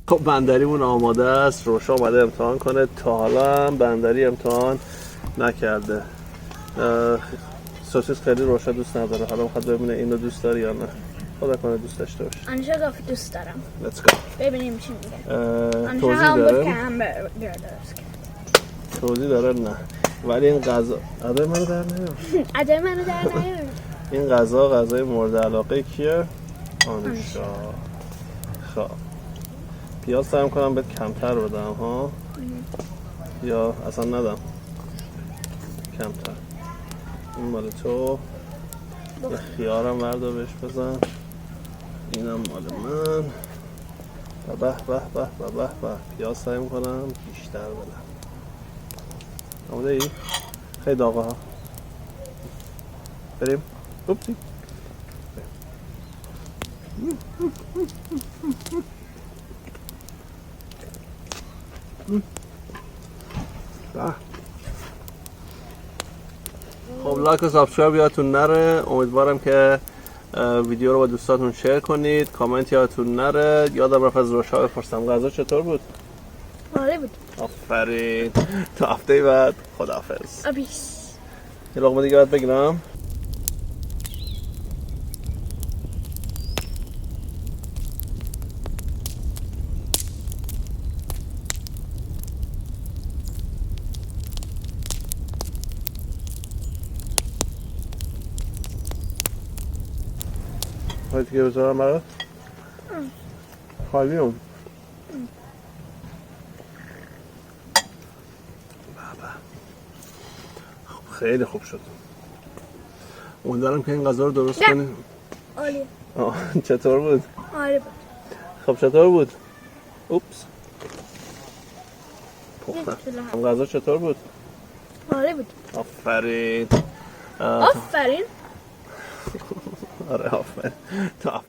خب بندریمون آماده است. روشا اومده امتحان کنه. تا حالا هم بندری امتحان نکرده. سوسیس خیلی روشا دوست نداره. حالا میخواد ببینه اینو دوست داره یا نه. خدا کنه دوست داشته باشه. آنجا گفت دوست دارم. Let's go. ببینیم چی میگه. توضیح داره؟ درست. توضیح داره نه. ولی این غذا ادای منو در نیار. ادای منو در نیار. این غذای مورد علاقه کیه؟ آنوشا. خب پیاز سعی کنم بهت کمتر بدم ها یا اصلا ندم کمتر. این مال تو. یه خیارم بردار بهش بزن. اینم مال من. به به به به به به. پیاز سعی میکنم بیشتر بدم. آماده ای؟ خیلی داغه ها. بریم. اوپسی. خب لایک و سابسکرایب یادتون نره. امیدوارم که ویدیو رو با دوستاتون شیر کنید. کامنت یادتون نره. یادم رفت از روشا بپرسم غذا چطور بود؟ عالی بود. آفرین. تا هفته بعد خداحافظ. آبیس. یه لقمه دیگه باید بگیرم. باید دیگه بذارم برات؟ خالی هم خیلی خوب شد. امیدوارم که این غذا رو درست کنیم. عالی. چطور بود؟ عالی بود. خب چطور بود؟ اوپس این غذا چطور بود؟ عالی بود. آفرین. آفرین. آره آفرین. تا هفته